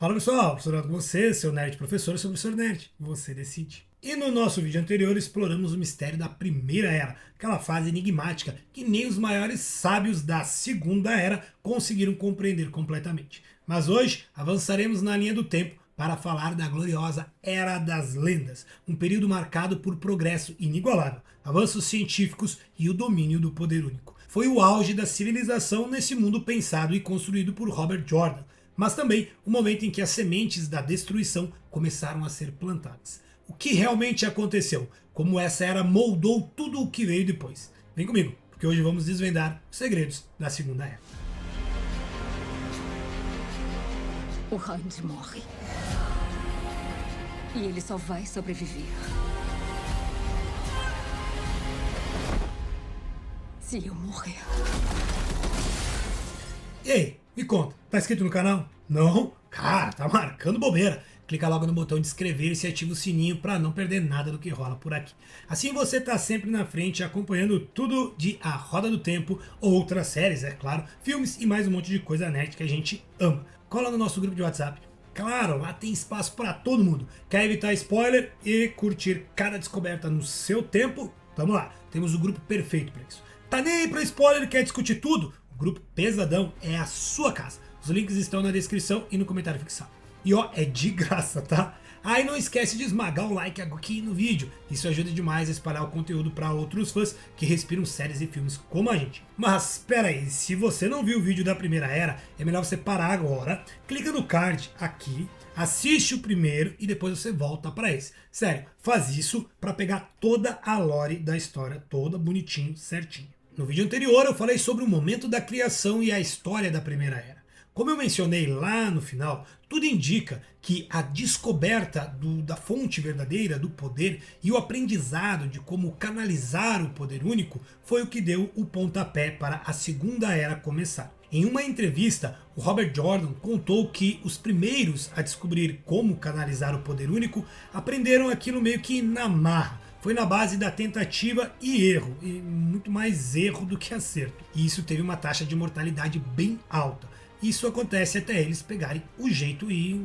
Fala pessoal, professor com você, seu nerd professor, seu professor nerd, você decide. E no nosso vídeo anterior exploramos o mistério da Primeira Era, aquela fase enigmática que nem os maiores sábios da Segunda Era conseguiram compreender completamente. Mas hoje avançaremos na linha do tempo para falar da gloriosa Era das Lendas, um período marcado por progresso inigualável, avanços científicos e o domínio do poder único. Foi o auge da civilização nesse mundo pensado e construído por Robert Jordan, mas também o momento em que as sementes da destruição começaram a ser plantadas. O que realmente aconteceu? Como essa era moldou tudo o que veio depois? Vem comigo, porque hoje vamos desvendar os segredos da Segunda Era. O Hand morre. E ele só vai sobreviver se eu morrer. E aí, me conta, tá inscrito no canal? Não? Cara, tá marcando bobeira. Clica logo no botão de inscrever-se e ativa o sininho para não perder nada do que rola por aqui. Assim você tá sempre na frente acompanhando tudo de A Roda do Tempo, outras séries, é claro, filmes e mais um monte de coisa nerd que a gente ama. Cola no nosso grupo de WhatsApp. Claro, lá tem espaço para todo mundo. Quer evitar spoiler e curtir cada descoberta no seu tempo? Vamos lá, temos o grupo perfeito para isso. Tá nem aí pra spoiler e quer discutir tudo? O grupo pesadão é a sua casa. Os links estão na descrição e no comentário fixado. E ó, é de graça, tá? Ah, e não esquece de esmagar o like aqui no vídeo. Isso ajuda demais a espalhar o conteúdo para outros fãs que respiram séries e filmes como a gente. Mas espera aí, se você não viu o vídeo da Primeira Era, é melhor você parar agora, clica no card aqui, assiste o primeiro e depois você volta para esse. Sério, faz isso para pegar toda a lore da história, toda bonitinho, certinho. No vídeo anterior eu falei sobre o momento da criação e a história da Primeira Era. Como eu mencionei lá no final, tudo indica que a descoberta da fonte verdadeira do poder e o aprendizado de como canalizar o poder único foi o que deu o pontapé para a Segunda Era começar. Em uma entrevista, o Robert Jordan contou que os primeiros a descobrir como canalizar o poder único aprenderam aquilo meio que na marra. Foi na base da tentativa e erro, e muito mais erro do que acerto. E isso teve uma taxa de mortalidade bem alta. Isso acontece até eles pegarem o jeito e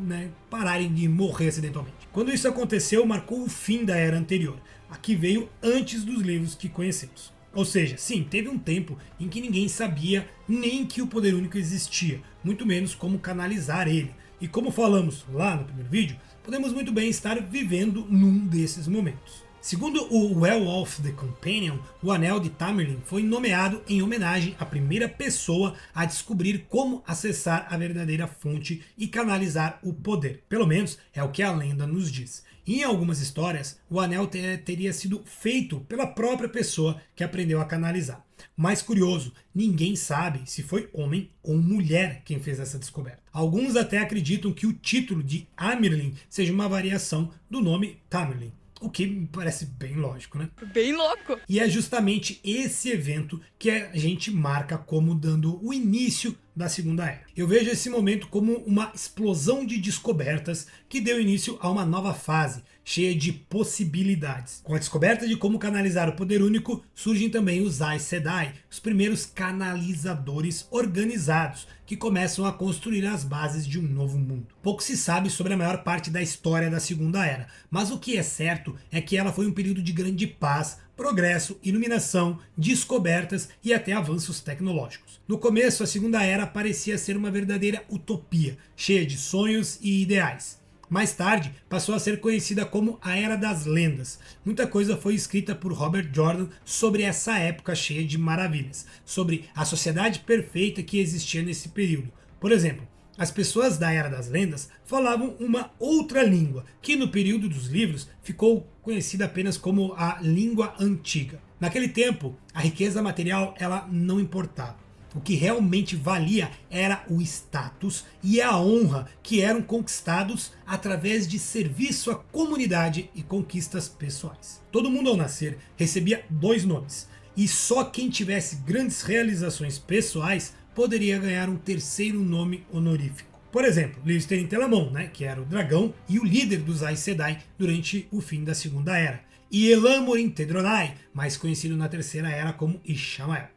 pararem de morrer acidentalmente. Quando isso aconteceu, marcou o fim da era anterior, a que veio antes dos livros que conhecemos. Ou seja, sim, teve um tempo em que ninguém sabia nem que o poder único existia, muito menos como canalizar ele. E como falamos lá no primeiro vídeo, podemos muito bem estar vivendo num desses momentos. Segundo o Well of the Companion, o Anel de Tamerlane foi nomeado em homenagem à primeira pessoa a descobrir como acessar a verdadeira fonte e canalizar o poder. Pelo menos é o que a lenda nos diz. Em algumas histórias, o anel teria sido feito pela própria pessoa que aprendeu a canalizar. Mais curioso, ninguém sabe se foi homem ou mulher quem fez essa descoberta. Alguns até acreditam que o título de Amerlin seja uma variação do nome Tamerlane. O que me parece bem lógico, né? Bem louco! E é justamente esse evento que a gente marca como dando o início da Segunda Era. Eu vejo esse momento como uma explosão de descobertas que deu início a uma nova fase, cheia de possibilidades. Com a descoberta de como canalizar o poder único, surgem também os Aes Sedai, os primeiros canalizadores organizados, que começam a construir as bases de um novo mundo. Pouco se sabe sobre a maior parte da história da Segunda Era, mas o que é certo é que ela foi um período de grande paz, progresso, iluminação, descobertas e até avanços tecnológicos. No começo, a Segunda Era parecia ser uma verdadeira utopia, cheia de sonhos e ideais. Mais tarde, passou a ser conhecida como a Era das Lendas. Muita coisa foi escrita por Robert Jordan sobre essa época cheia de maravilhas, sobre a sociedade perfeita que existia nesse período. Por exemplo, as pessoas da Era das Lendas falavam uma outra língua, que no período dos livros ficou conhecida apenas como a língua antiga. Naquele tempo, a riqueza material ela não importava. O que realmente valia era o status e a honra que eram conquistados através de serviço à comunidade e conquistas pessoais. Todo mundo ao nascer recebia 2 nomes, e só quem tivesse grandes realizações pessoais poderia ganhar um 3º nome honorífico. Por exemplo, Lister Telamon, que era o dragão e o líder dos Aes Sedai durante o fim da Segunda Era, e Elamor Tedronai, mais conhecido na Terceira Era como Ishamael.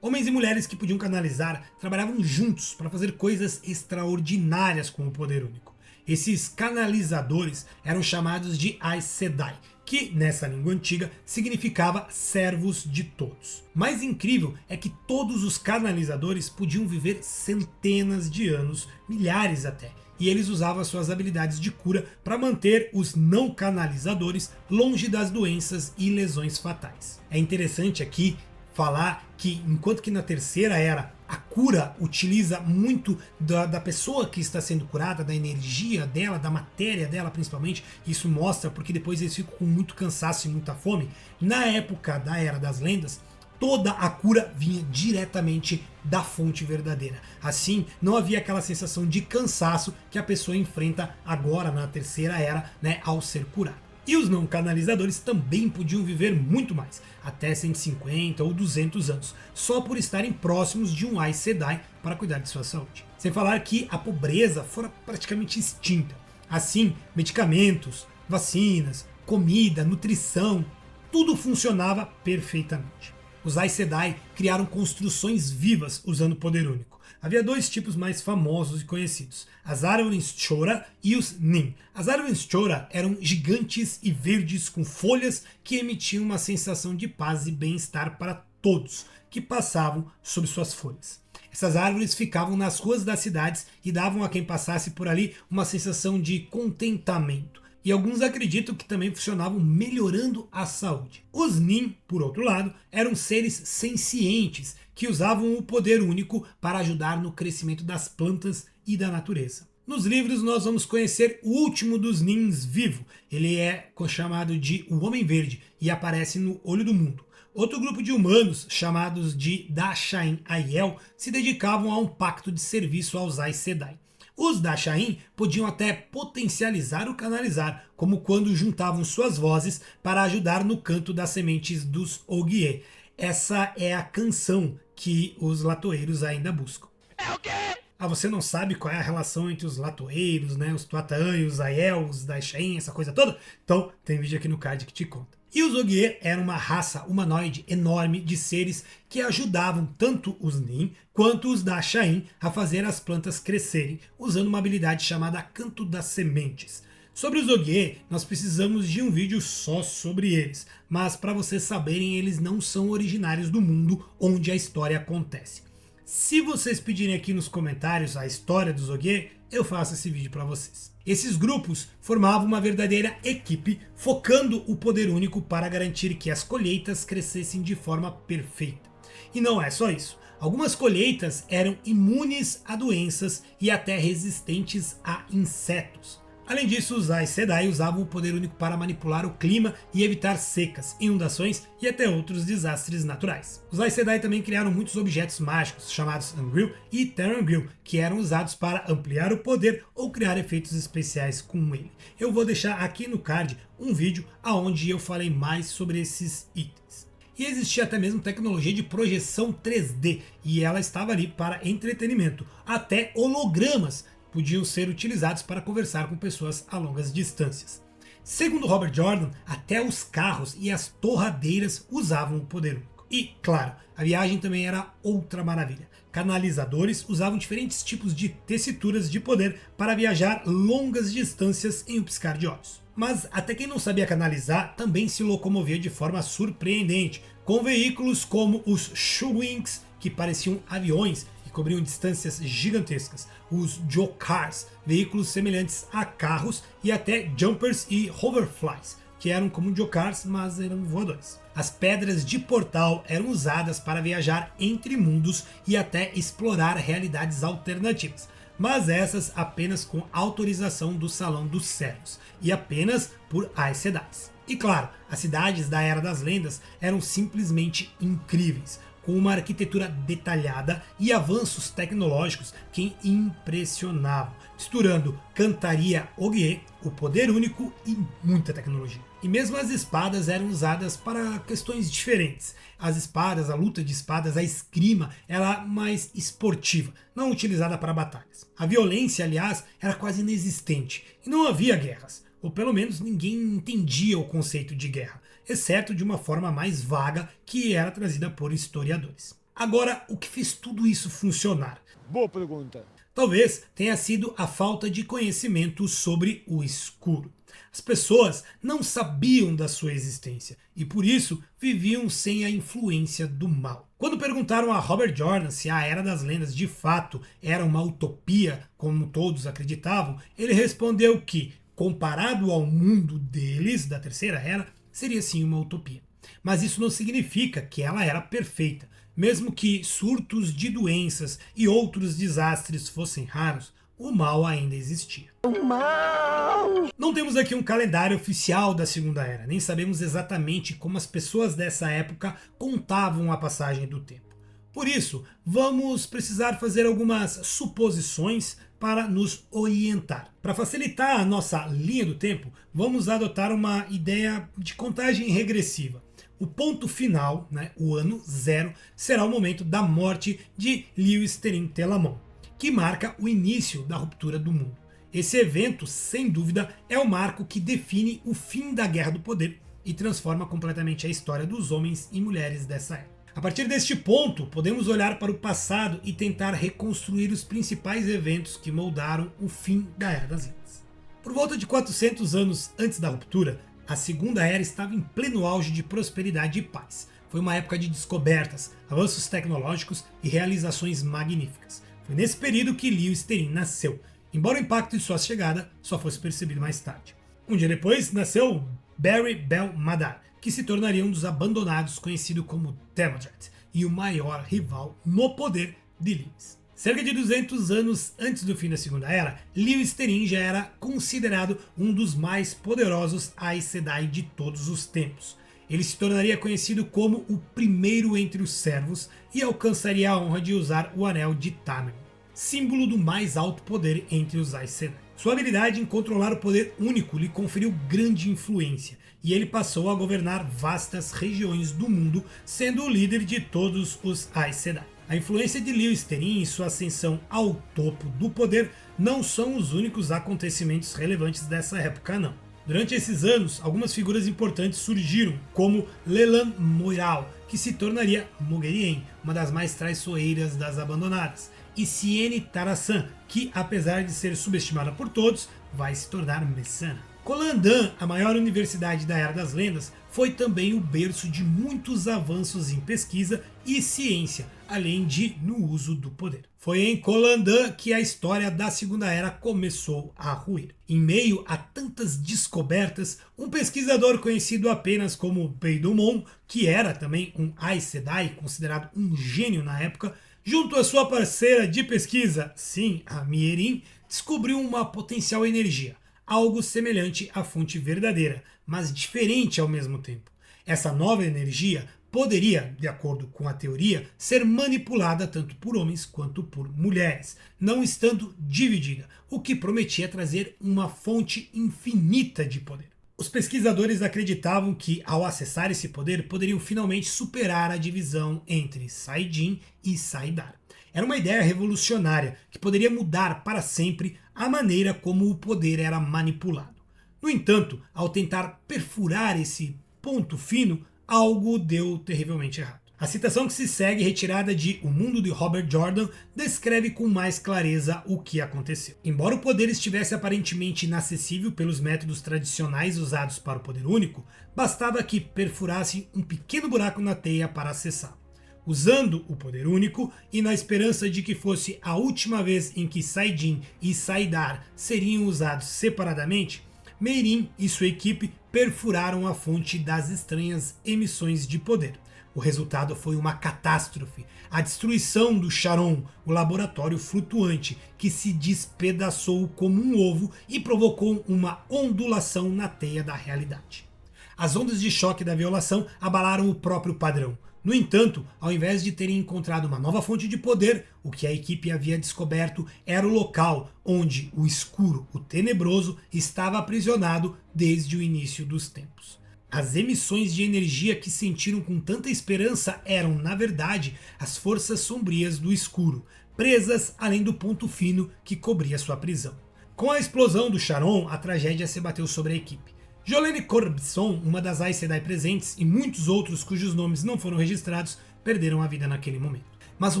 Homens e mulheres que podiam canalizar trabalhavam juntos para fazer coisas extraordinárias com o poder único. Esses canalizadores eram chamados de Aes Sedai, que nessa língua antiga significava servos de todos. Mais incrível é que todos os canalizadores podiam viver centenas de anos, milhares até, e eles usavam suas habilidades de cura para manter os não canalizadores longe das doenças e lesões fatais. É interessante aqui falar que enquanto que na terceira era a cura utiliza muito da pessoa que está sendo curada, da energia dela, da matéria dela principalmente, isso mostra porque depois eles ficam com muito cansaço e muita fome. Na época da Era das Lendas, toda a cura vinha diretamente da fonte verdadeira. Assim, não havia aquela sensação de cansaço que a pessoa enfrenta agora na terceira era, né, ao ser curada. E os não canalizadores também podiam viver muito mais, até 150 ou 200 anos, só por estarem próximos de um Aes Sedai para cuidar de sua saúde. Sem falar que a pobreza fora praticamente extinta. Assim, medicamentos, vacinas, comida, nutrição, tudo funcionava perfeitamente. Os Aes Sedai criaram construções vivas usando o poder único. Havia dois tipos mais famosos e conhecidos, as árvores Chora e os Nin. As árvores Chora eram gigantes e verdes com folhas que emitiam uma sensação de paz e bem-estar para todos que passavam sob suas folhas. Essas árvores ficavam nas ruas das cidades e davam a quem passasse por ali uma sensação de contentamento. E alguns acreditam que também funcionavam melhorando a saúde. Os Nin, por outro lado, eram seres sencientes que usavam o poder único para ajudar no crescimento das plantas e da natureza. Nos livros nós vamos conhecer o último dos Nins vivo. Ele é chamado de o Homem Verde e aparece no Olho do Mundo. Outro grupo de humanos, chamados de Dashain Aiel, se dedicavam a um pacto de serviço aos Aes Sedai. Os Dashain podiam até potencializar ou canalizar, como quando juntavam suas vozes para ajudar no canto das sementes dos Ogier. Essa é a canção que os latoeiros ainda buscam. É o quê? Ah, você não sabe qual é a relação entre os latoeiros, né, os Tuatan, os Aiel, os Dashain, essa coisa toda? Então tem vídeo aqui no card que te conta. E os Ogier eram uma raça humanoide enorme de seres que ajudavam tanto os Nin quanto os Dashain a fazer as plantas crescerem, usando uma habilidade chamada Canto das Sementes. Sobre os Ogier, nós precisamos de um vídeo só sobre eles, mas para vocês saberem, eles não são originários do mundo onde a história acontece. Se vocês pedirem aqui nos comentários a história dos Ogier, eu faço esse vídeo para vocês. Esses grupos formavam uma verdadeira equipe, focando o poder único para garantir que as colheitas crescessem de forma perfeita. E não é só isso. Algumas colheitas eram imunes a doenças e até resistentes a insetos. Além disso, os Aes Sedai usavam o poder único para manipular o clima e evitar secas, inundações e até outros desastres naturais. Os Aes Sedai também criaram muitos objetos mágicos, chamados Angril e Terrangril, que eram usados para ampliar o poder ou criar efeitos especiais com ele. Eu vou deixar aqui no card um vídeo onde eu falei mais sobre esses itens. E existia até mesmo tecnologia de projeção 3D, e ela estava ali para entretenimento. Até hologramas podiam ser utilizados para conversar com pessoas a longas distâncias. Segundo Robert Jordan, até os carros e as torradeiras usavam o poder único. E, claro, a viagem também era outra maravilha. Canalizadores usavam diferentes tipos de tessituras de poder para viajar longas distâncias em um piscar de olhos. Mas até quem não sabia canalizar também se locomovia de forma surpreendente, com veículos como os Shoewinks, que pareciam aviões e cobriam distâncias gigantescas, os Jokars, veículos semelhantes a carros, e até Jumpers e Hoverflies, que eram como Jokars, mas eram voadores. As pedras de portal eram usadas para viajar entre mundos e até explorar realidades alternativas, mas essas apenas com autorização do Salão dos Servos e apenas por Aes Sedai. E claro, as cidades da Era das Lendas eram simplesmente incríveis, com uma arquitetura detalhada e avanços tecnológicos que impressionavam, misturando cantaria Ogier, o poder único e muita tecnologia. E mesmo as espadas eram usadas para questões diferentes. As espadas, a luta de espadas, a esgrima era mais esportiva, não utilizada para batalhas. A violência, aliás, era quase inexistente e não havia guerras, ou pelo menos ninguém entendia o conceito de guerra, exceto de uma forma mais vaga que era trazida por historiadores. Agora, o que fez tudo isso funcionar? Boa pergunta. Talvez tenha sido a falta de conhecimento sobre o escuro. As pessoas não sabiam da sua existência e por isso viviam sem a influência do mal. Quando perguntaram a Robert Jordan se a Era das Lendas de fato era uma utopia, como todos acreditavam, ele respondeu que, comparado ao mundo deles, da Terceira Era, seria sim uma utopia. Mas isso não significa que ela era perfeita. Mesmo que surtos de doenças e outros desastres fossem raros, o mal ainda existia. O mal! Não temos aqui um calendário oficial da Segunda Era, nem sabemos exatamente como as pessoas dessa época contavam a passagem do tempo. Por isso, vamos precisar fazer algumas suposições para nos orientar. Para facilitar a nossa linha do tempo, vamos adotar uma ideia de contagem regressiva. O ponto final, o ano zero, será o momento da morte de Lewis Terin Telamon, que marca o início da ruptura do mundo. Esse evento, sem dúvida, é o marco que define o fim da Guerra do Poder e transforma completamente a história dos homens e mulheres dessa época. A partir deste ponto, podemos olhar para o passado e tentar reconstruir os principais eventos que moldaram o fim da Era das Lendas. Por volta de 400 anos antes da ruptura, a Segunda Era estava em pleno auge de prosperidade e paz. Foi uma época de descobertas, avanços tecnológicos e realizações magníficas. Foi nesse período que Lewis Terin nasceu, embora o impacto de sua chegada só fosse percebido mais tarde. Um dia depois, nasceu Barry Bel Madar, que se tornaria um dos abandonados conhecido como Demodred, e o maior rival no poder de Lewis. Cerca de 200 anos antes do fim da Segunda Era, Lewis Terin já era considerado um dos mais poderosos Aes Sedai de todos os tempos. Ele se tornaria conhecido como o primeiro entre os servos e alcançaria a honra de usar o Anel de Tamriel, símbolo do mais alto poder entre os Aes Sedai. Sua habilidade em controlar o poder único lhe conferiu grande influência, e ele passou a governar vastas regiões do mundo, sendo o líder de todos os Aes Sedai. A influência de Lewis Terin e sua ascensão ao topo do poder não são os únicos acontecimentos relevantes dessa época, não. Durante esses anos, algumas figuras importantes surgiram, como Leland Moiral, que se tornaria Moghedien, uma das mais traiçoeiras das abandonadas, e Siene Tarasan, que apesar de ser subestimada por todos, vai se tornar Messana. Kolandan, a maior universidade da Era das Lendas, foi também o berço de muitos avanços em pesquisa e ciência, além de no uso do poder. Foi em Kolandan que a história da Segunda Era começou a ruir. Em meio a tantas descobertas, um pesquisador conhecido apenas como Beidumon, que era também um Aes Sedai, considerado um gênio na época, junto à sua parceira de pesquisa, sim, a Mierin, descobriu uma potencial energia, algo semelhante à fonte verdadeira, mas diferente ao mesmo tempo. Essa nova energia poderia, de acordo com a teoria, ser manipulada tanto por homens quanto por mulheres, não estando dividida, o que prometia trazer uma fonte infinita de poder. Os pesquisadores acreditavam que, ao acessar esse poder, poderiam finalmente superar a divisão entre Saidin e Saidar. Era uma ideia revolucionária que poderia mudar para sempre a maneira como o poder era manipulado. No entanto, ao tentar perfurar esse ponto fino, algo deu terrivelmente errado. A citação que se segue, retirada de O Mundo de Robert Jordan, descreve com mais clareza o que aconteceu. Embora o poder estivesse aparentemente inacessível pelos métodos tradicionais usados para o poder único, bastava que perfurasse um pequeno buraco na teia para acessá-lo. Usando o poder único e na esperança de que fosse a última vez em que Saidin e Saidar seriam usados separadamente, Meirin e sua equipe perfuraram a fonte das estranhas emissões de poder. O resultado foi uma catástrofe, a destruição do Charon, o laboratório flutuante, que se despedaçou como um ovo e provocou uma ondulação na teia da realidade. As ondas de choque da violação abalaram o próprio padrão. No entanto, ao invés de terem encontrado uma nova fonte de poder, o que a equipe havia descoberto era o local onde o escuro, o tenebroso, estava aprisionado desde o início dos tempos. As emissões de energia que sentiram com tanta esperança eram, na verdade, as forças sombrias do escuro, presas além do ponto fino que cobria sua prisão. Com a explosão do Charon, a tragédia se abateu sobre a equipe. Jolene Corbson, uma das Aes Sedai presentes, e muitos outros cujos nomes não foram registrados, perderam a vida naquele momento. Mas o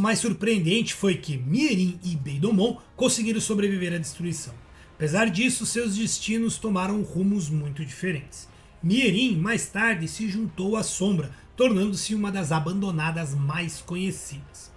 mais surpreendente foi que Mirin e Beidounon conseguiram sobreviver à destruição. Apesar disso, seus destinos tomaram rumos muito diferentes. Mirin mais tarde se juntou à Sombra, tornando-se uma das abandonadas mais conhecidas.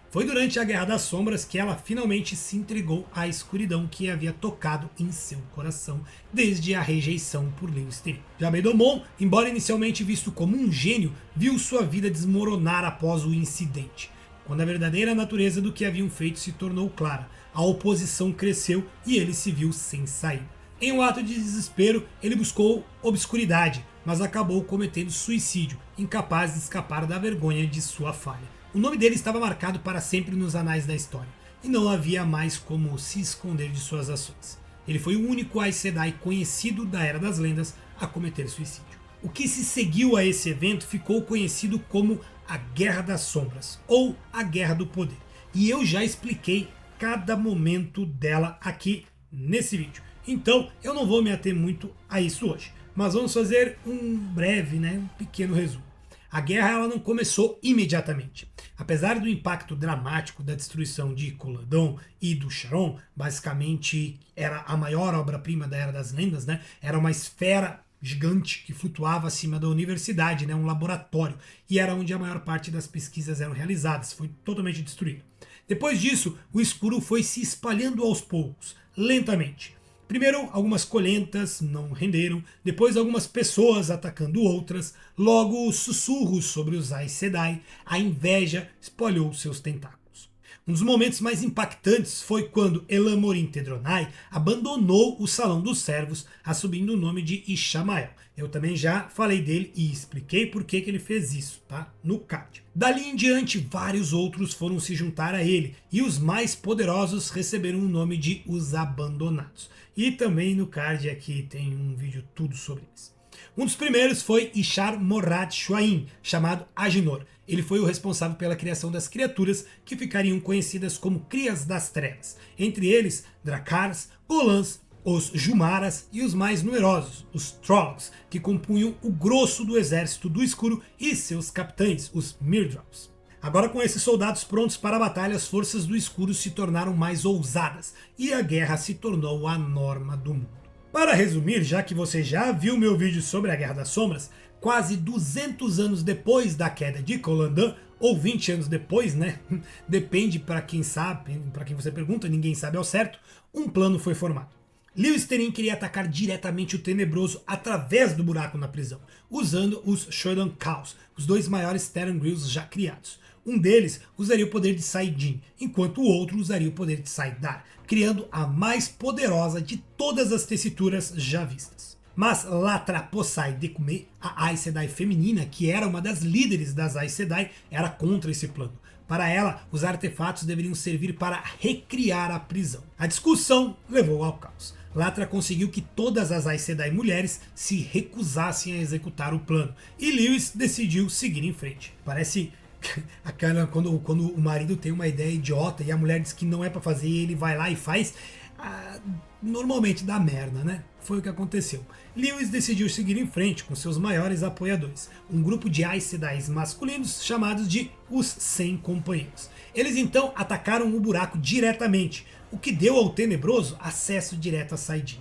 Foi durante a Guerra das Sombras que ela finalmente se entregou à escuridão que havia tocado em seu coração desde a rejeição por Lewis Terin. Já Beidounon, embora inicialmente visto como um gênio, viu sua vida desmoronar após o incidente. Quando a verdadeira natureza do que haviam feito se tornou clara, a oposição cresceu e ele se viu sem saída. Em um ato de desespero, ele buscou obscuridade, mas acabou cometendo suicídio, incapaz de escapar da vergonha de sua falha. O nome dele estava marcado para sempre nos anais da história, e não havia mais como se esconder de suas ações. Ele foi o único Aes Sedai conhecido da Era das Lendas a cometer suicídio. O que se seguiu a esse evento ficou conhecido como a Guerra das Sombras, ou a Guerra do Poder, e eu já expliquei cada momento dela aqui nesse vídeo. Então eu não vou me ater muito a isso hoje, mas vamos fazer um breve, um pequeno resumo. A guerra ela não começou imediatamente. Apesar do impacto dramático da destruição de Cólodan e do Charon, basicamente era a maior obra-prima da Era das Lendas, era uma esfera gigante que flutuava acima da universidade, um laboratório, e era onde a maior parte das pesquisas eram realizadas, foi totalmente destruído. Depois disso, o escuro foi se espalhando aos poucos, lentamente. Primeiro, algumas colheitas não renderam, depois algumas pessoas atacando outras, logo sussurros sobre os Aes Sedai, a inveja espalhou seus tentáculos. Um dos momentos mais impactantes foi quando Elamoryn Tedronai abandonou o Salão dos Servos, assumindo o nome de Ishamael. Eu também já falei dele e expliquei por que ele fez isso, tá? No card. Dali em diante, vários outros foram se juntar a ele, e os mais poderosos receberam o nome de Os Abandonados. E também no card aqui tem um vídeo tudo sobre eles. Um dos primeiros foi Ishar Morad Shuaim, chamado Aginor. Ele foi o responsável pela criação das criaturas que ficariam conhecidas como Crias das Trevas. Entre eles, Drakars, Golans, os Jumaras e os mais numerosos, os Trolls, que compunham o grosso do exército do escuro e seus capitães, os Mirdraws. Agora, com esses soldados prontos para a batalha, as forças do escuro se tornaram mais ousadas e a guerra se tornou a norma do mundo. Para resumir, já que você já viu meu vídeo sobre a Guerra das Sombras, quase 200 anos depois da queda de Cólodan, ou 20 anos depois, depende para quem sabe, para quem você pergunta, ninguém sabe ao certo, um plano foi formado. Lewis Terin queria atacar diretamente o Tenebroso através do buraco na prisão, usando os Shodan Khals, os dois maiores Terangrius já criados. Um deles usaria o poder de saidin, enquanto o outro usaria o poder de saidar, criando a mais poderosa de todas as tessituras já vistas. Mas Latra Posai Dekume, a Aes Sedai feminina, que era uma das líderes das Aes Sedai, era contra esse plano. Para ela, os artefatos deveriam servir para recriar a prisão. A discussão levou ao caos. Latra conseguiu que todas as Aes Sedai mulheres se recusassem a executar o plano, e Lewis decidiu seguir em frente. Parece aquela quando o marido tem uma ideia idiota e a mulher diz que não é para fazer e ele vai lá e faz, normalmente dá merda, Foi o que aconteceu. Lewis decidiu seguir em frente com seus maiores apoiadores, um grupo de Aes Sedai masculinos chamados de os 100 Companheiros. Eles então atacaram o buraco diretamente, o que deu ao Tenebroso acesso direto a saidin.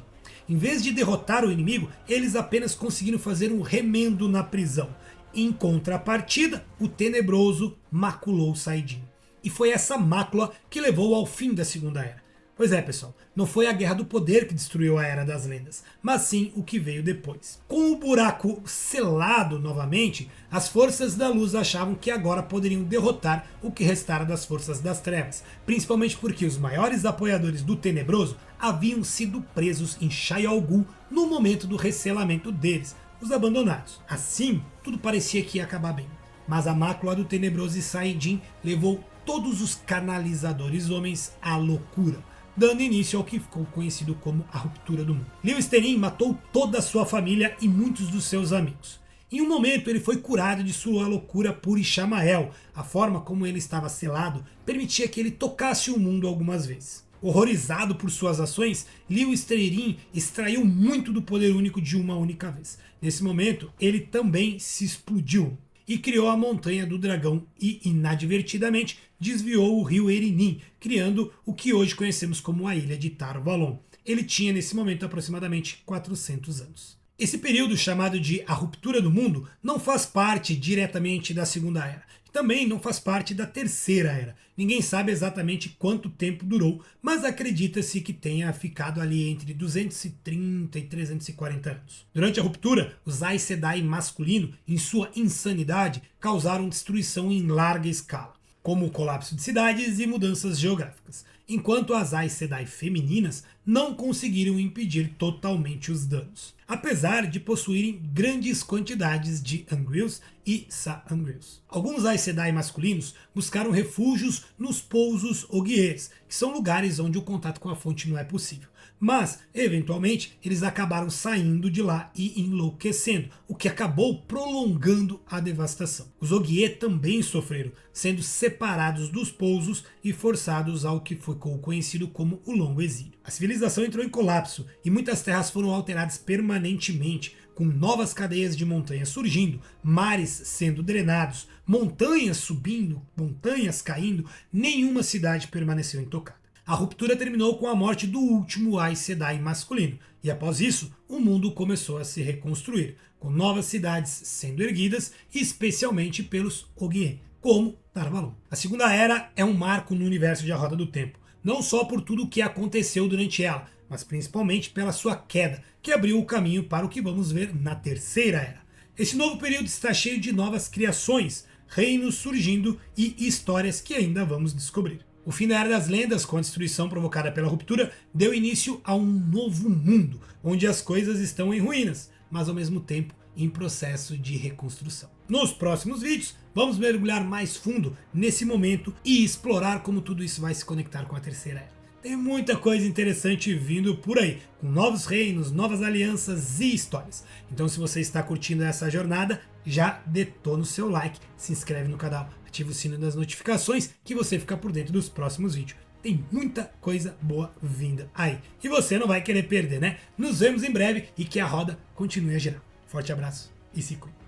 Em vez de derrotar o inimigo, eles apenas conseguiram fazer um remendo na prisão. Em contrapartida, o Tenebroso maculou saidin. E foi essa mácula que levou ao fim da Segunda Era. Pois é, pessoal, não foi a Guerra do Poder que destruiu a Era das Lendas, mas sim o que veio depois. Com o buraco selado novamente, as forças da luz achavam que agora poderiam derrotar o que restara das forças das trevas, principalmente porque os maiores apoiadores do Tenebroso haviam sido presos em Shayol Ghul no momento do resselamento deles, os Abandonados. Assim, tudo parecia que ia acabar bem. Mas a mácula do Tenebroso e saidin levou todos os canalizadores homens à loucura, dando início ao que ficou conhecido como a ruptura do mundo. Lewis Terin matou toda a sua família e muitos dos seus amigos. Em um momento ele foi curado de sua loucura por Ishamael. A forma como ele estava selado permitia que ele tocasse o mundo algumas vezes. Horrorizado por suas ações, Lewis Terin extraiu muito do poder único de uma única vez. Nesse momento ele também se explodiu e criou a Montanha do Dragão e, inadvertidamente, desviou o rio Erin, criando o que hoje conhecemos como a ilha de Tar Valon. Ele tinha nesse momento aproximadamente 400 anos. Esse período, chamado de a ruptura do mundo, não faz parte diretamente da Segunda Era. Também não faz parte da Terceira Era. Ninguém sabe exatamente quanto tempo durou, mas acredita-se que tenha ficado ali entre 230 e 340 anos. Durante a ruptura, os Aes Sedai masculino, em sua insanidade, causaram destruição em larga escala, como o colapso de cidades e mudanças geográficas, enquanto as Aes Sedai femininas não conseguiram impedir totalmente os danos, apesar de possuírem grandes quantidades de Angrills e Sa-Angrills. Alguns Aes Sedai masculinos buscaram refúgios nos pousos Ogiers, que são lugares onde o contato com a fonte não é possível. Mas, eventualmente, eles acabaram saindo de lá e enlouquecendo, o que acabou prolongando a devastação. Os Ogier também sofreram, sendo separados dos pousos e forçados ao que ficou conhecido como o Longo Exílio. A civilização entrou em colapso e muitas terras foram alteradas permanentemente, com novas cadeias de montanhas surgindo, mares sendo drenados, montanhas subindo, montanhas caindo, nenhuma cidade permaneceu intocada. A ruptura terminou com a morte do último Aes Sedai masculino, e após isso, o mundo começou a se reconstruir, com novas cidades sendo erguidas, especialmente pelos Ogier, como Tar Valon. A Segunda Era é um marco no universo de A Roda do Tempo, não só por tudo o que aconteceu durante ela, mas principalmente pela sua queda, que abriu o caminho para o que vamos ver na Terceira Era. Esse novo período está cheio de novas criações, reinos surgindo e histórias que ainda vamos descobrir. O fim da Era das Lendas, com a destruição provocada pela ruptura, deu início a um novo mundo, onde as coisas estão em ruínas, mas ao mesmo tempo em processo de reconstrução. Nos próximos vídeos, vamos mergulhar mais fundo nesse momento e explorar como tudo isso vai se conectar com a Terceira Era. Tem muita coisa interessante vindo por aí, com novos reinos, novas alianças e histórias. Então, se você está curtindo essa jornada, já detona o seu like, se inscreve no canal, ativa o sino das notificações que você fica por dentro dos próximos vídeos. Tem muita coisa boa vinda aí. E você não vai querer perder, né? Nos vemos em breve e que a roda continue a girar. Forte abraço e se cuide.